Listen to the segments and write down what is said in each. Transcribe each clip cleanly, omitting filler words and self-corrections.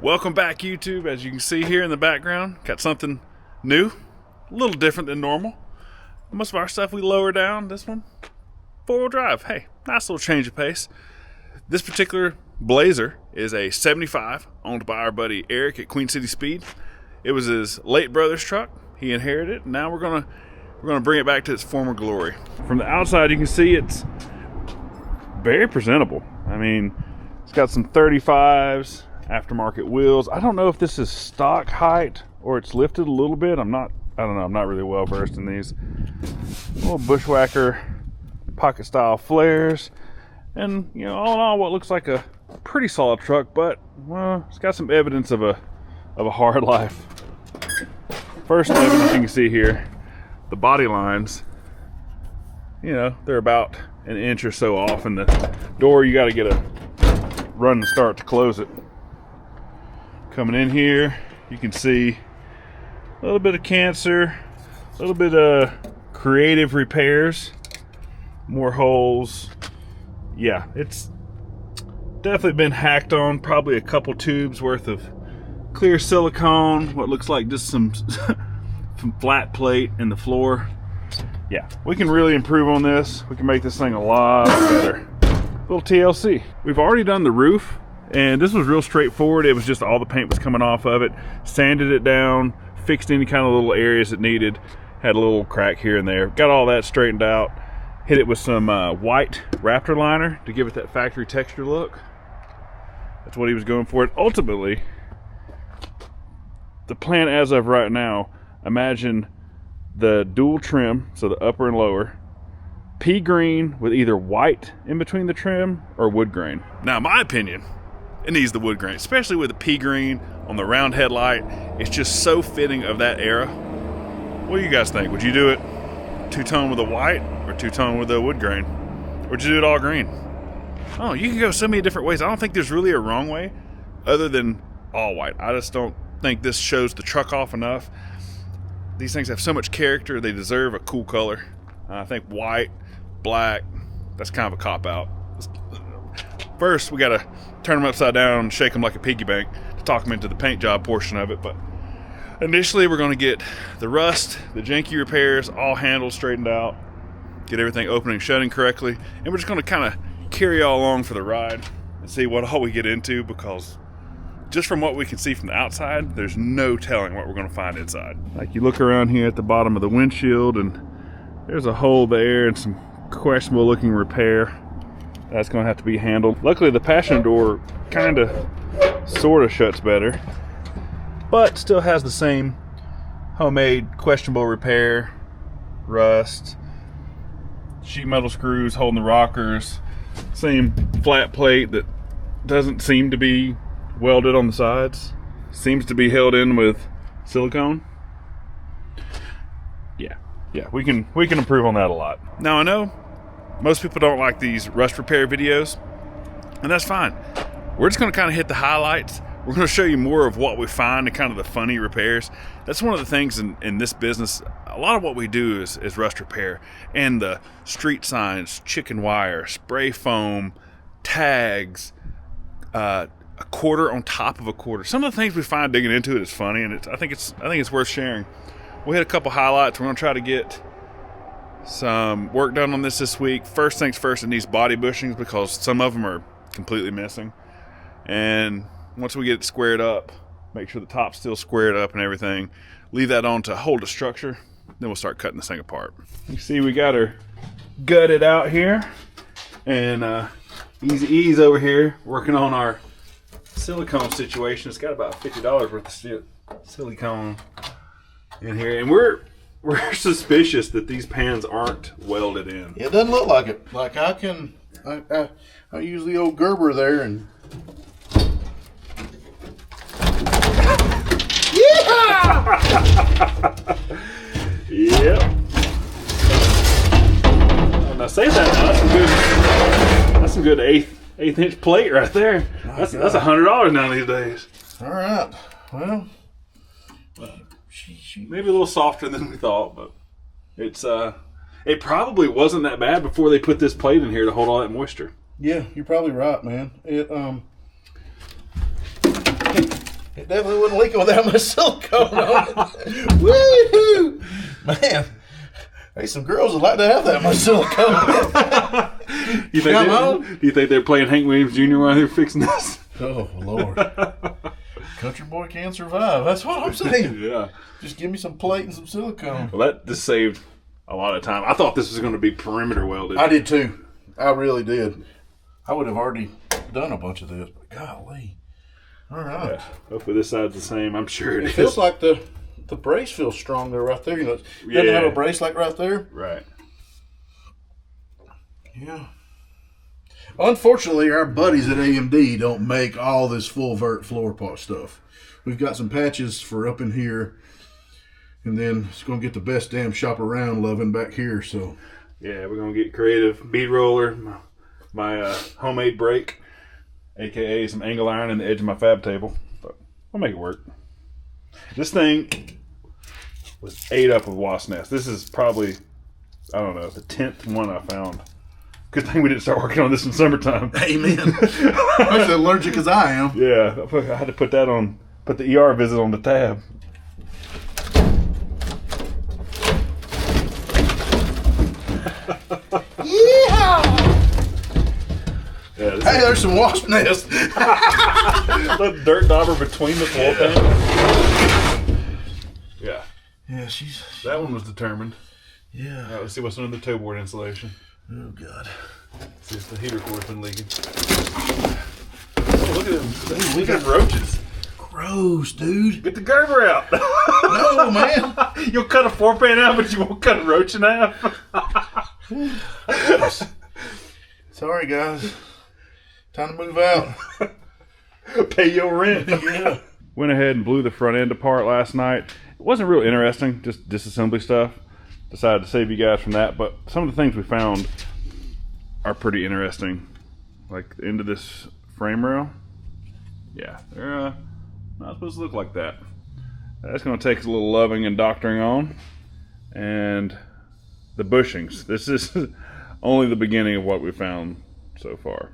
Welcome back, YouTube. As you can see here in the background, got something new, a little different than normal. Most of our stuff we lower down. This one, four-wheel drive. Hey, nice little change of pace. This particular Blazer is a 75, owned by our buddy Eric at Queen City Speed. It was his late brother's truck. He inherited it, and now we're gonna bring it back to its former glory. From the outside, you can see it's very presentable. I mean, it's got some 35s. Aftermarket wheels. I don't know if this is stock height or it's lifted a little bit. I don't know. I'm not really well versed in these. Little bushwhacker pocket style flares. And, you know, all in all, what looks like a pretty solid truck, but, well, it's got some evidence of a hard life. First evidence you can see here, the body lines, you know, they're about an inch or so off, and the door, you got to get a run and start to close it. Coming in here, you can see a little bit of cancer, a little bit of creative repairs, more holes. Yeah, it's definitely been hacked on, probably a couple tubes worth of clear silicone, what looks like just some flat plate in the floor. Yeah, we can really improve on this. We can make this thing a lot better. Little TLC. We've already done the roof. And this was real straightforward. It was just all the paint was coming off of it. Sanded it down, fixed any kind of little areas it needed. Had a little crack here and there. Got all that straightened out. Hit it with some white Raptor liner to give it that factory texture look. That's what he was going for. And ultimately, the plan as of right now, imagine the dual trim, so the upper and lower, pea green with either white in between the trim or wood grain. Now, in my opinion, it needs the wood grain, especially with the pea green on the round headlight. It's just so fitting of that era. What do you guys think? Would you do it two-tone with a white or two-tone with a wood grain? Or would you do it all green? Oh, you can go so many different ways. I don't think there's really a wrong way other than all white. I just don't think this shows the truck off enough. These things have so much character. They deserve a cool color. I think white, black, that's kind of a cop-out. First, we got to turn them upside down and shake them like a piggy bank to talk them into the paint job portion of it. But initially, we're going to get the rust, the janky repairs all handled, straightened out, get everything opening and shutting correctly. And we're just going to kind of carry y'all along for the ride and see what all we get into, because just from what we can see from the outside, there's no telling what we're going to find inside. Like, you look around here at the bottom of the windshield, and there's a hole there and some questionable looking repair. That's going to have to be handled. Luckily, the passenger door kind of, sort of shuts better, but still has the same homemade questionable repair, rust, sheet metal screws holding the rockers, same flat plate that doesn't seem to be welded on the sides, seems to be held in with silicone. Yeah, we can improve on that a lot. Now, I know most people don't like these rust repair videos, and that's fine. We're just going to kind of hit the highlights. We're going to show you more of what we find and kind of the funny repairs. That's one of the things in this business. A lot of what we do is rust repair. And the street signs, chicken wire, spray foam, tags, a quarter on top of a quarter. Some of the things we find digging into it is funny, and I think it's worth sharing. We had a couple highlights. We're going to try to get some work done on this week. First things first, it needs body bushings because some of them are completely missing. And once we get it squared up, make sure the top's still squared up and everything, leave that on to hold the structure, then we'll start cutting this thing apart. You see we got her gutted out here, and Easy over here working on our silicone situation. It's got about $50 worth of silicone in here, and we're suspicious that these pans aren't welded in. It doesn't look like it. Like I use the old Gerber there and Yep. And I say that now, that's some good eighth inch plate right there. That's $100 now these days. All right. Well, maybe a little softer than we thought, but it's it probably wasn't that bad before they put this plate in here to hold all that moisture. Yeah, you're probably right, man. It definitely wouldn't leak without my silicone on it. Woohoo! Man, hey, some girls would like to have that much silicone. Do you think they're playing Hank Williams Jr. while they're fixing this? Oh, Lord. Country boy can survive. That's what I'm saying. Yeah. Just give me some plate and some silicone. Well, that just saved a lot of time. I thought this was going to be perimeter welded. I did too. I really did. I would have already done a bunch of this, but golly. All right. Yeah. Hopefully this side's the same. I'm sure it is. It feels like the brace feels stronger right there. You know, it doesn't have a brace like right there. Right. Yeah. Unfortunately, our buddies at AMD don't make all this full vert floor pot stuff. We've got some patches for up in here, and then it's going to get the best damn shop around loving back here. So, yeah, we're going to get creative. Bead roller, my homemade brake, a.k.a. some angle iron in the edge of my fab table. But we'll make it work. This thing was ate up with wasp nests. This is probably, I don't know, the 10th one I found. Good thing we didn't start working on this in summertime. Amen. I'm as allergic as I am. Yeah, I had to put the ER visit on the tab. Yeehaw! Yeah, hey, there's some wasp nests. Let dirt dauber between the wall panels. Yeah. Yeah, she's That one was determined. Yeah. All right, let's see what's under the toe board insulation. Oh, God. See if the heater core's been leaking. Oh, look at them. Dude, we got roaches. Gross, dude. Get the Gerber out. No, man. You'll cut a 4-pan out, but you won't cut a roach in half. Sorry, guys. Time to move out. Pay your rent. Yeah. Went ahead and blew the front end apart last night. It wasn't real interesting, just disassembly stuff. Decided to save you guys from that, but some of the things we found are pretty interesting. Like the end of this frame rail. Yeah, they're not supposed to look like that. That's going to take a little loving and doctoring on. And the bushings. This is only the beginning of what we found so far.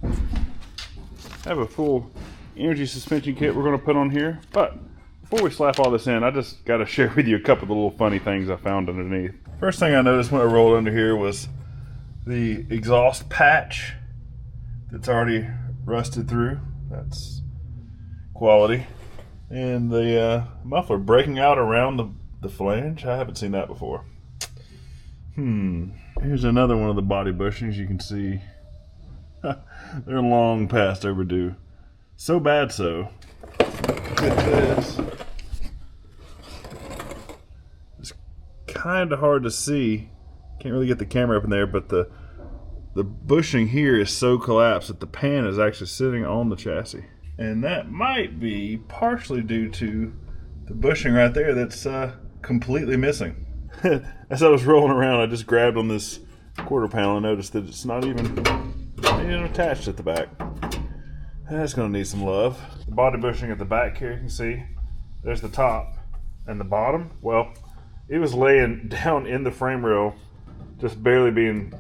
I have a full energy suspension kit we're going to put on here, but before we slap all this in, I just got to share with you a couple of the little funny things I found underneath. First thing I noticed when I rolled under here was the exhaust patch that's already rusted through. That's quality. And the muffler breaking out around the flange. I haven't seen that before. Here's another one of the body bushings. You can see they're long past overdue. So bad so. Look at this. It's kind of hard to see. Can't really get the camera up in there, but the bushing here is so collapsed that the pan is actually sitting on the chassis. And that might be partially due to the bushing right there that's completely missing. As I was rolling around, I just grabbed on this quarter panel and noticed that it's not even attached at the back. That's going to need some love. The body bushing at the back here, you can see there's the top and the bottom. Well, it was laying down in the frame rail, just barely being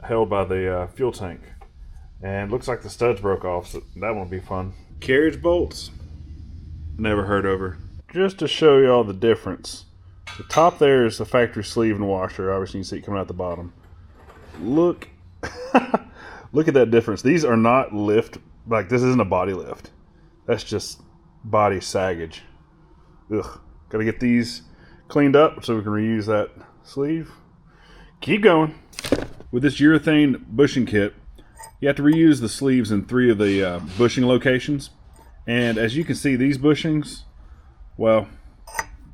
held by the fuel tank. And looks like the studs broke off, so that won't be fun. Carriage bolts, never heard of her. Just to show you all the difference. The top there is the factory sleeve and washer. Obviously you can see it coming out the bottom. Look, look at that difference. These are not lift, like this isn't a body lift. That's just body saggage. Ugh, gotta get these cleaned up so we can reuse that sleeve. Keep going. With this urethane bushing kit, you have to reuse the sleeves in 3 of the bushing locations. And as you can see, these bushings, well,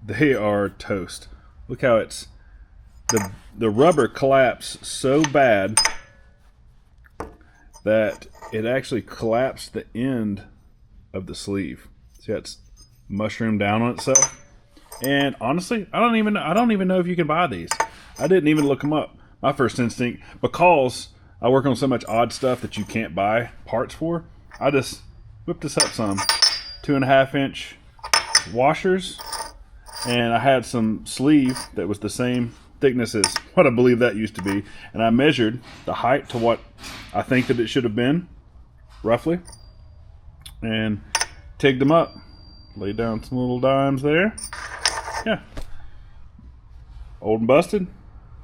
they are toast. Look how it's, the rubber collapsed so bad that it actually collapsed the end of the sleeve. See how it's mushroomed down on itself? And honestly, I don't even know if you can buy these. I didn't even look them up. My first instinct, because I work on so much odd stuff that you can't buy parts for, I just whipped this up some. 2.5 inch washers, and I had some sleeve that was the same thickness as what I believe that used to be, and I measured the height to what I think that it should have been, roughly, and tigged them up. Laid down some little dimes there. Yeah. Old and busted.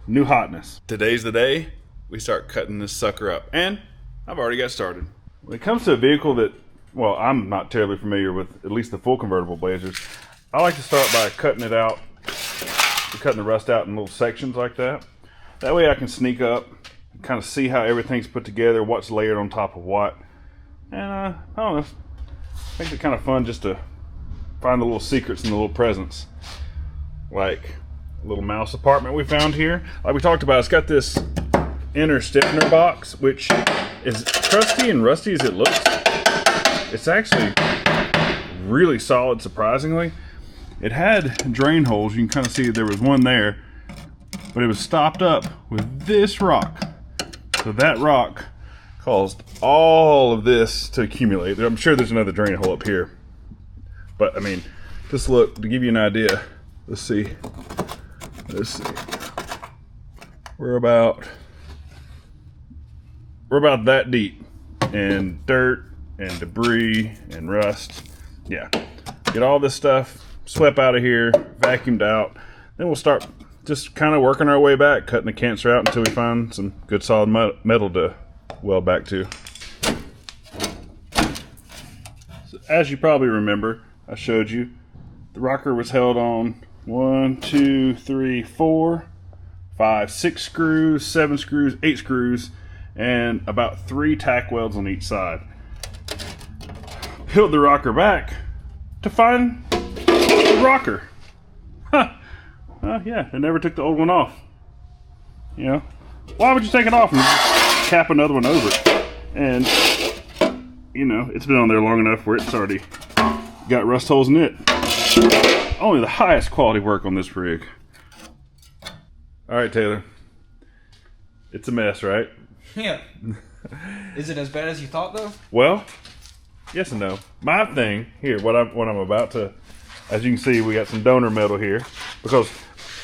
New hotness. Today's the day we start cutting this sucker up. And I've already got started. When it comes to a vehicle that, well, I'm not terribly familiar with, at least the full convertible Blazers, I like to start by cutting it out, cutting the rust out in little sections like that. That way I can sneak up, kind of see how everything's put together, what's layered on top of what. And I don't know, makes it kind of fun just to find the little secrets and the little presents. Like a little mouse apartment we found here. Like we talked about, it's got this inner stiffener box, which is crusty and rusty as it looks. It's actually really solid, surprisingly. It had drain holes. You can kind of see there was one there, but it was stopped up with this rock. So that rock caused all of this to accumulate. I'm sure there's another drain hole up here, but I mean, just look to give you an idea. Let's see. We're about that deep in dirt and debris and rust. Yeah, get all this stuff swept out of here, vacuumed out. Then we'll start just kind of working our way back, cutting the cancer out until we find some good solid metal to weld back to. So as you probably remember, I showed you the rocker was held on 1, 2, 3, 4, 5, 6 screws, 7 screws, 8 screws, and about 3 tack welds on each side. Peeled the rocker back to find the rocker. Huh. Yeah, I never took the old one off. You know, why would you take it off and cap another one over it? And, you know, it's been on there long enough where it's already got rust holes in it. Only the highest quality work on this rig. All right, Taylor. It's a mess, right? Yeah. Is it as bad as you thought, though? Well, yes and no. My thing here, what I'm about to, as you can see, we got some donor metal here because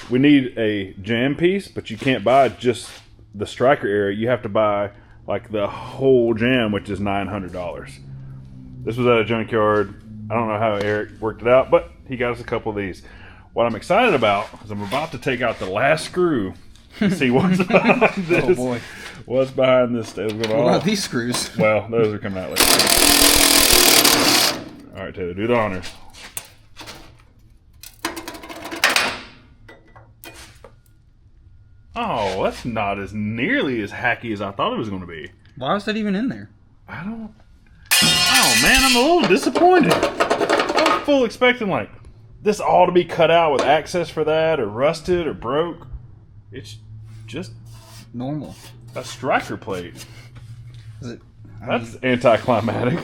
we need a jam piece, but you can't buy just the striker area. You have to buy like the whole jam, which is $900. This was at a junkyard. I don't know how Eric worked it out, but he got us a couple of these. What I'm excited about is I'm about to take out the last screw and see what's behind this. Oh boy. What's behind this? What about these screws? Well, those are coming out later. All right, Taylor, do the honors. Oh, that's not as nearly as hacky as I thought it was going to be. Why was that even in there? I don't... Oh, man, I'm a little disappointed. I was full expecting, like, this all to be cut out with access for that, or rusted, or broke. It's just... normal. A striker plate. Is it? That's anticlimactic.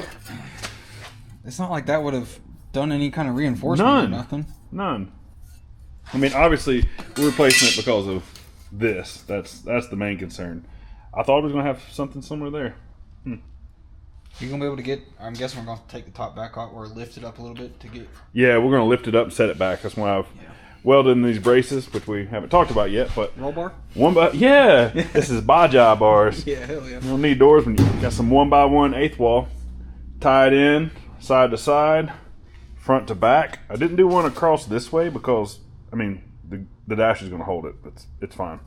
It's not like that would have done any kind of reinforcement or nothing. None. I mean, obviously, we're replacing it because of this. That's the main concern. I thought it was going to have something similar there. You're going to be able to get, I'm guessing we're going to take the top back off or lift it up a little bit to get... Yeah, we're going to lift it up and set it back. That's why I've welded in these braces, which we haven't talked about yet, but... Roll bar? Yeah! This is Baja bars. Yeah, hell yeah. You don't need doors when you got some 1x1 eighth wall. Tied in, side to side, front to back. I didn't do one across this way because, I mean, the dash is going to hold it, but it's fine.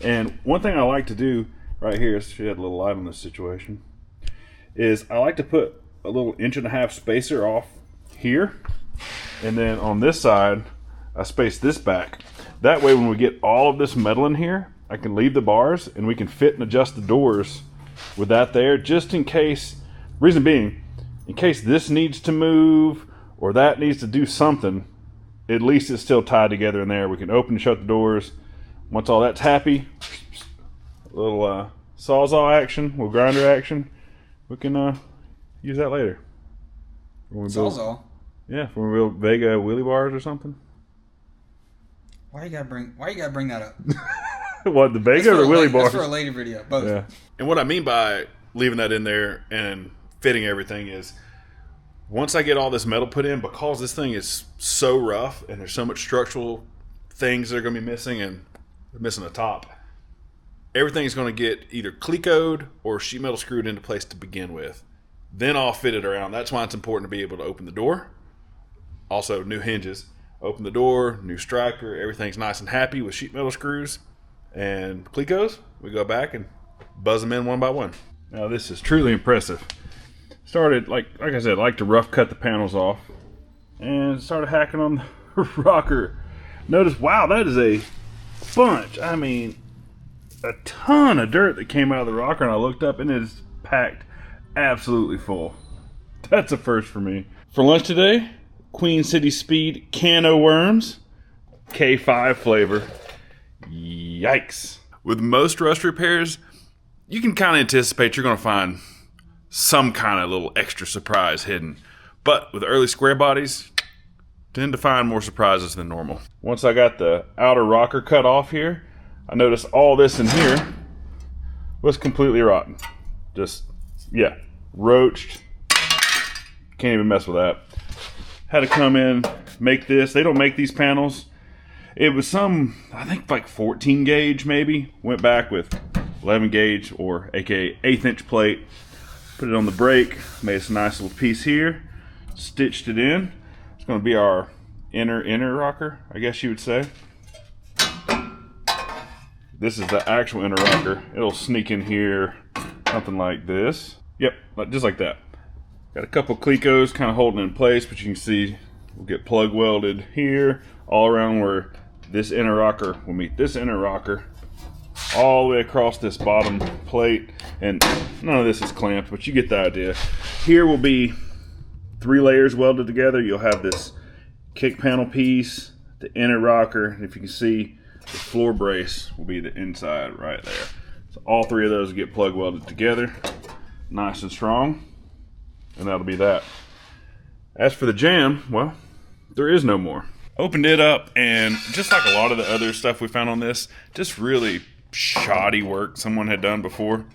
And one thing I like to do right here, is shed a little light on this situation, is I like to put a little 1.5 inch spacer off here, and then on this side I space this back. That way when we get all of this metal in here, I can leave the bars and we can fit and adjust the doors with that there, just in case. Reason being, in case this needs to move or that needs to do something, at least it's still tied together in there. We can open and shut the doors. Once all that's happy, a little sawzall action, little grinder action, we can use that later. Sawzall? Yeah, when we build Vega wheelie bars or something. Why you gotta bring that up? What, the Vega or the wheelie bars? That's for a later video, both. Yeah. And what I mean by leaving that in there and fitting everything is, once I get all this metal put in, because this thing is so rough and there's so much structural things that are going to be missing, and missing the top, everything's going to get either clecoed or sheet metal screwed into place to begin with. then I'll fit it around. That's why it's important to be able to open the door. Also, new hinges. Open the door, new striker, everything's nice and happy with sheet metal screws. And Clecos, we go back and buzz them in one by one. Now this is truly impressive. Started, like I said, like to rough cut the panels off. And started hacking on the rocker. Notice, wow, that is a bunch. I mean, a ton of dirt that came out of the rocker, and I looked up and it is packed absolutely full. That's a first for me. For lunch today, Queen City Speed can of worms, K5 flavor. Yikes. With most rust repairs, you can kind of anticipate you're going to find some kind of little extra surprise hidden. But with early square bodies, tend to find more surprises than normal. Once I got the outer rocker cut off here, I noticed all this in here was completely rotten. Just, yeah, roached. Can't even mess with that. Had to come in, make this. They don't make these panels. It was some, I think like 14 gauge maybe. Went back with 11 gauge or aka 1/8 inch plate. Put it on the brake. Made us a nice little piece here. Stitched it in. It's going to be our inner rocker, I guess you would say. This is the actual inner rocker. It'll sneak in here, something like this. Yep, just like that. Got a couple Clecos kind of holding it in place, but you can see we'll get plug welded here, all around where this inner rocker will meet this inner rocker, all the way across this bottom plate. And none of this is clamped, but you get the idea. Here will be 3 layers welded together. You'll have this kick panel piece, the inner rocker, and if you can see, the floor brace will be the inside right there. So all 3 of those will get plug welded together, nice and strong. And that'll be that. As for the jam, well, there is no more. Opened it up, and just like a lot of the other stuff we found on this, just really shoddy work someone had done before.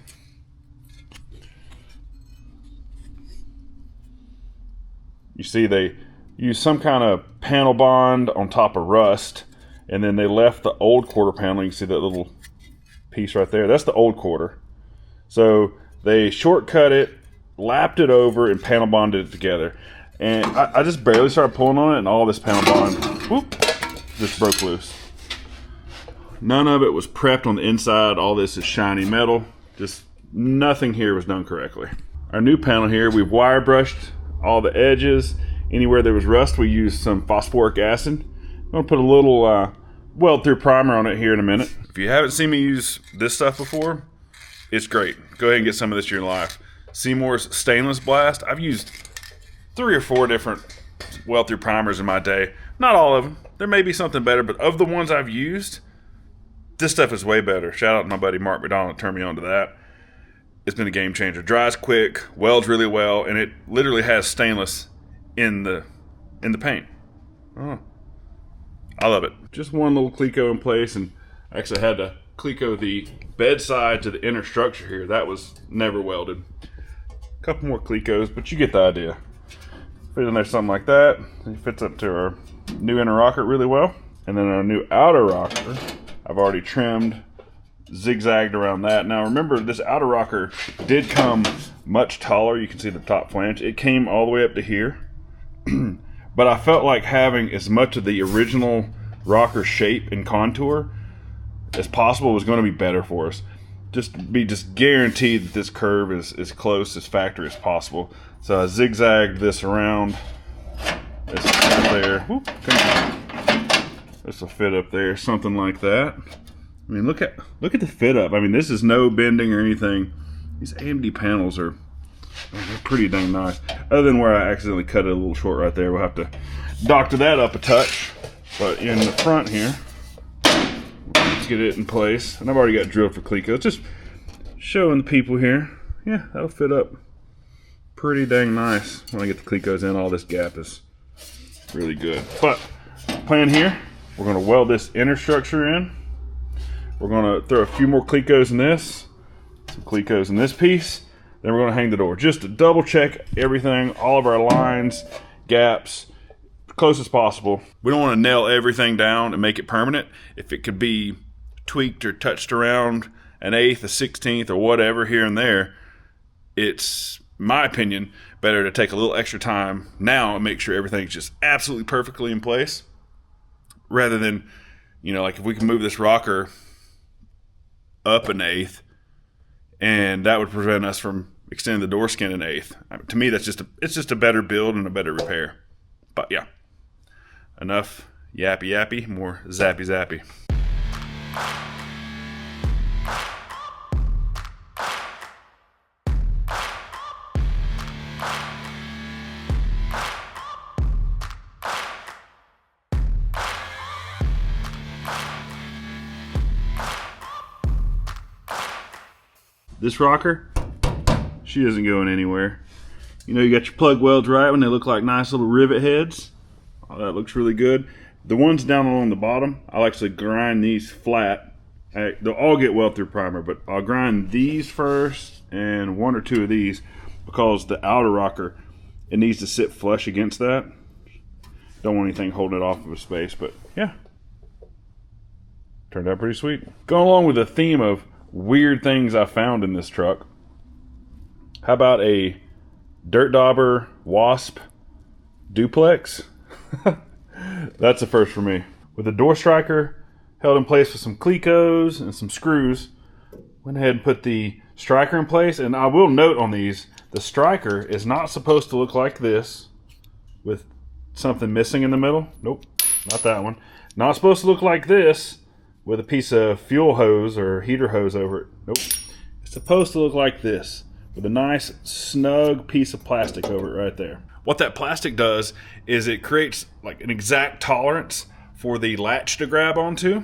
You see they used some kind of panel bond on top of rust, and then they left the old quarter panel. You can see that little piece right there. That's the old quarter. So they shortcut it, lapped it over, and panel bonded it together. And I just barely started pulling on it, and all this panel bond, whoop, just broke loose. None of it was prepped on the inside. All this is shiny metal. Just nothing here was done correctly. Our new panel here, we've wire brushed all the edges. Anywhere there was rust, we used some phosphoric acid. I'm gonna put a little weld through primer on it here in a minute. If you haven't seen me use this stuff before, it's great. Go ahead and get some of this in your life. Seymour's Stainless Blast. I've used 3 or 4 different weld-through primers in my day. Not all of them. There may be something better, but of the ones I've used, this stuff is way better. Shout out to my buddy Mark McDonald that turned me on to that. It's been a game changer. Dries quick, welds really well, and it literally has stainless in the paint. Oh, I love it. Just one little Cleco in place, and I actually had to Cleco the bedside to the inner structure here. That was never welded. A couple more Clecos, but you get the idea. Fit in there something like that. It fits up to our new inner rocker really well. And then our new outer rocker, I've already trimmed, zigzagged around that. Now remember, this outer rocker did come much taller. You can see the top flange. It came all the way up to here. But I felt like having as much of the original rocker shape and contour as possible was going to be better for us. Just guaranteed that this curve is as close as factory as possible. So I zigzagged this around. This right there. Whoop, this will fit up there, something like that. I mean, look at the fit up. I mean, this is no bending or anything. These AMD panels are they're pretty dang nice. Other than where I accidentally cut it a little short right there, we'll have to doctor that up a touch. But in the front here, let's get it in place. And I've already got drilled for Cleco. Just showing the people here. Yeah, that'll fit up pretty dang nice. When I get the Clecos in, all this gap is really good. But plan here, we're going to weld this inner structure in. We're going to throw a few more Clecos in this, some Clecos in this piece. Then we're going to hang the door just to double check everything, all of our lines, gaps, close as possible. We don't want to nail everything down and make it permanent. If it could be tweaked or touched around an 1/8, a 1/16, or whatever here and there, it's in my opinion, better to take a little extra time now and make sure everything's just absolutely perfectly in place, rather than, you know, like if we can move this rocker up an eighth, and that would prevent us from extending the door skin an eighth. To me, it's just a better build and a better repair. But yeah, enough yappy yappy, more zappy zappy. This rocker, she isn't going anywhere. You know, you got your plug welds right when they look like nice little rivet heads. Oh, that looks really good. The ones down along the bottom, I'll actually grind these flat. They'll all get weld through primer, but I'll grind these first and one or two of these, because the outer rocker, it needs to sit flush against that. Don't want anything holding it off of a space, but yeah. Turned out pretty sweet. Going along with the theme of weird things I found in this truck, how about a Dirt Dauber Wasp duplex? That's a first for me. With a door striker held in place with some Clecos and some screws, went ahead and put the striker in place. And I will note on these, the striker is not supposed to look like this with something missing in the middle. Nope, not that one. Not supposed to look like this with a piece of fuel hose or heater hose over it. Nope. It's supposed to look like this with a nice snug piece of plastic over it right there. What that plastic does is it creates like an exact tolerance for the latch to grab onto,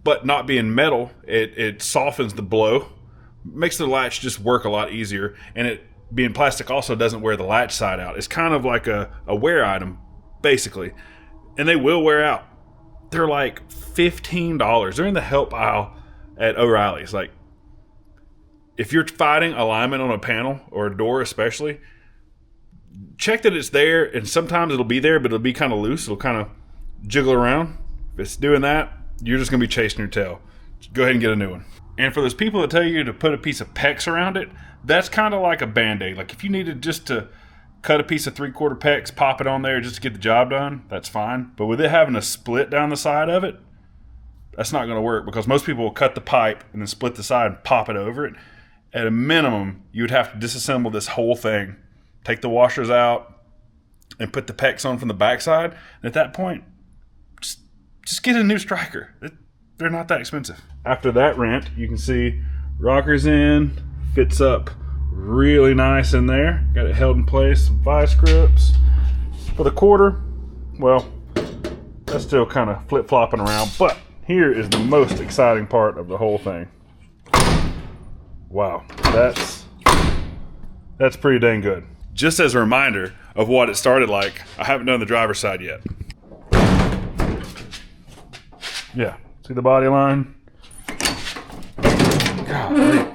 but not being metal, it softens the blow, makes the latch just work a lot easier, and it being plastic also doesn't wear the latch side out. It's kind of like a wear item, basically, and they will wear out. They're like $15. They're in the help aisle at O'Reilly's. Like, if you're fighting alignment on a panel or a door especially, check that it's there, and sometimes it'll be there, but it'll be kind of loose. It'll kind of jiggle around. If it's doing that, you're just going to be chasing your tail. Just go ahead and get a new one. And for those people that tell you to put a piece of PEX around it, that's kind of like a Band-Aid. Like if you needed just to cut a piece of 3/4 PEX, pop it on there just to get the job done, that's fine. But with it having a split down the side of it, that's not going to work, because most people will cut the pipe and then split the side and pop it over it. At a minimum, you would have to disassemble this whole thing, take the washers out, and put the PEX on from the backside. And at that point, just get a new striker. They're not that expensive. After that rant, you can see rocker's in, fits up really nice in there. Got it held in place, some vice grips. For the quarter, well, that's still kind of flip-flopping around, but here is the most exciting part of the whole thing. Wow, that's pretty dang good. Just as a reminder of what it started like, I haven't done the driver's side yet. Yeah, see the body line? Golly.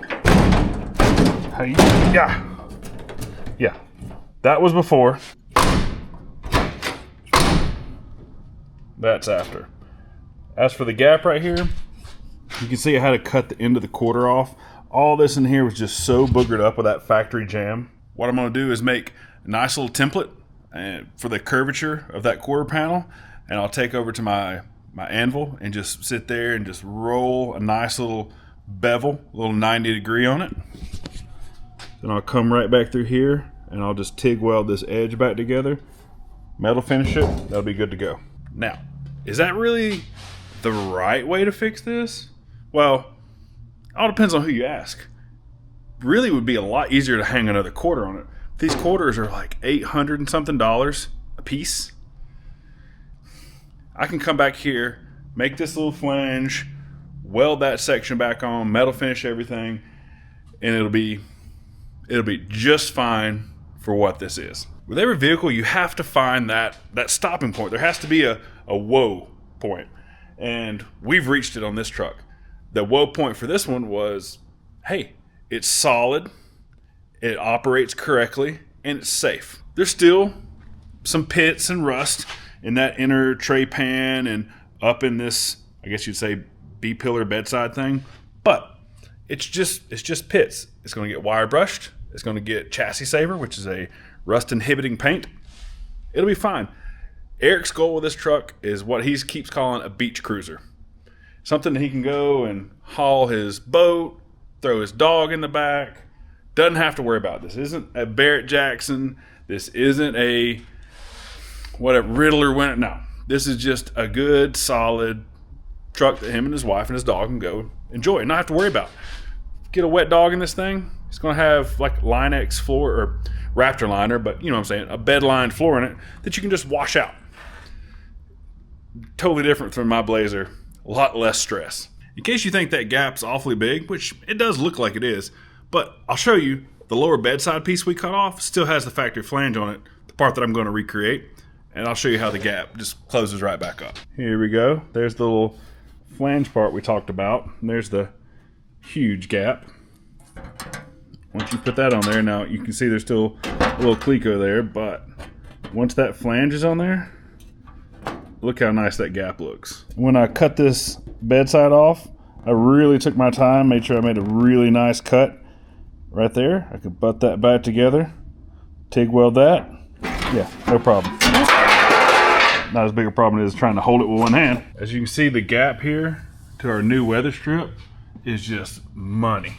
Hey, yeah, that was before. That's after. As for the gap right here, you can see I had to cut the end of the quarter off. All this in here was just so boogered up with that factory jam. What I'm going to do is make a nice little template for the curvature of that quarter panel, and I'll take over to my anvil and just sit there and just roll a nice little bevel, a little 90 degree on it. Then I'll come right back through here and I'll just TIG weld this edge back together, metal finish it, that'll be good to go. Now, is that really the right way to fix this? Well, all depends on who you ask. Really would be a lot easier to hang another quarter on it. These quarters are like $800 and something a piece. I can come back here, make this little flange, weld that section back on, metal finish everything, and it'll be just fine for what this is. With every vehicle, you have to find that stopping point. There has to be a whoa point, and we've reached it on this truck. The whoa point for this one was, hey, it's solid, it operates correctly, and it's safe. There's still some pits and rust in that inner tray pan and up in this, I guess you'd say, B-pillar bedside thing, but it's just pits. It's going to get wire brushed, It's going to get chassis saver, which is a rust inhibiting paint. It'll be fine. Eric's goal with this truck is what he keeps calling a beach cruiser. Something that he can go and haul his boat, throw his dog in the back. Doesn't have to worry about. This isn't a Barrett Jackson. This isn't a Riddler winner. No, this is just a good, solid truck that him and his wife and his dog can go enjoy and not have to worry about. Get a wet dog in this thing. It's going to have like Line-X floor or Raptor liner, but you know what I'm saying, a bed-lined floor in it that you can just wash out. Totally different from my Blazer. A lot less stress. In case you think that gap's awfully big, which it does look like it is, but I'll show you the lower bedside piece we cut off still has the factory flange on it, the part that I'm going to recreate, and I'll show you how the gap just closes right back up. Here we go. There's the little flange part we talked about. And there's the huge gap. Once you put that on there, now you can see there's still a little cleco there, but once that flange is on there, look how nice that gap looks. When I cut this bedside off, I really took my time, made sure I made a really nice cut right there. I could butt that back together, TIG weld that. Yeah, no problem. Not as big a problem as trying to hold it with one hand. As you can see, the gap here to our new weather strip is just money.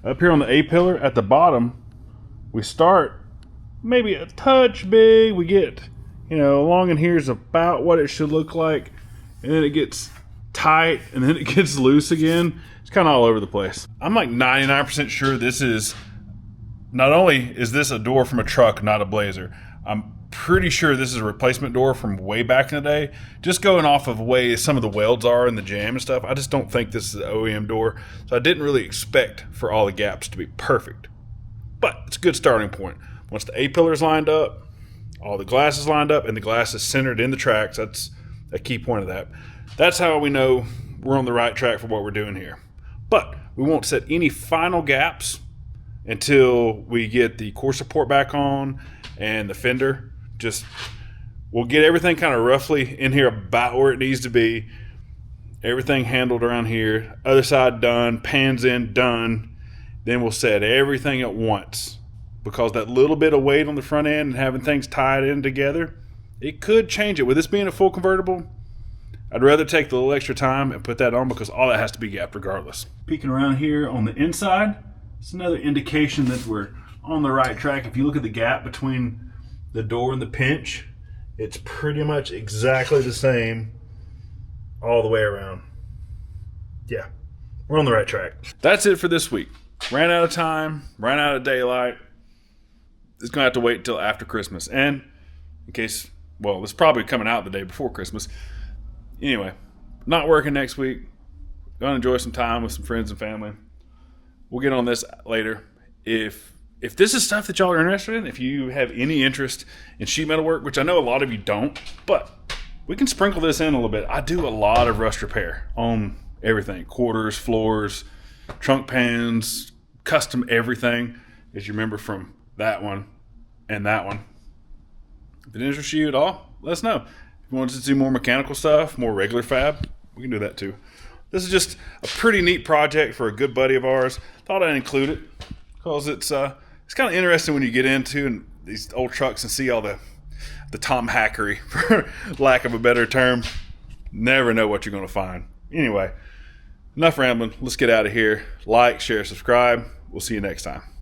Up here on the A-pillar at the bottom, we start maybe a touch big. We get, along in here is about what it should look like. And then it gets tight and then it gets loose again. It's kind of all over the place. I'm like 99% sure this is, not only is this a door from a truck, not a Blazer, I'm pretty sure this is a replacement door from way back in the day. Just going off of the way some of the welds are in the jam and stuff, I just don't think this is an OEM door. So I didn't really expect for all the gaps to be perfect. But it's a good starting point. Once the A-pillar is lined up, all the glass is lined up, and the glass is centered in the tracks, that's a key point of that. That's how we know we're on the right track for what we're doing here. But we won't set any final gaps until we get the core support back on and the fender. We'll get everything kind of roughly in here about where it needs to be. Everything handled around here. Other side done, pans in, done. Then we'll set everything at once. Because that little bit of weight on the front end and having things tied in together, it could change it. With this being a full convertible, I'd rather take the little extra time and put that on because all that has to be gapped regardless. Peeking around here on the inside, it's another indication that we're on the right track. If you look at the gap between the door and the pinch, it's pretty much exactly the same all the way around. Yeah, we're on the right track. That's it for this week. Ran out of time, ran out of daylight. It's going to have to wait until after Christmas. And in case, it's probably coming out the day before Christmas. Anyway, not working next week. Going to enjoy some time with some friends and family. We'll get on this later. If this is stuff that y'all are interested in, if you have any interest in sheet metal work, which I know a lot of you don't, but we can sprinkle this in a little bit. I do a lot of rust repair on everything. Quarters, floors, trunk pans, custom everything, as you remember from that one and that one. If it interests you at all, let us know. If you want us to do more mechanical stuff, more regular fab, we can do that too. This is just a pretty neat project for a good buddy of ours. Thought I'd include it because it's kind of interesting when you get into these old trucks and see all the Tom hackery, for lack of a better term. Never know what you're going to find. Anyway, enough rambling. Let's get out of here. Like, share, subscribe. We'll see you next time.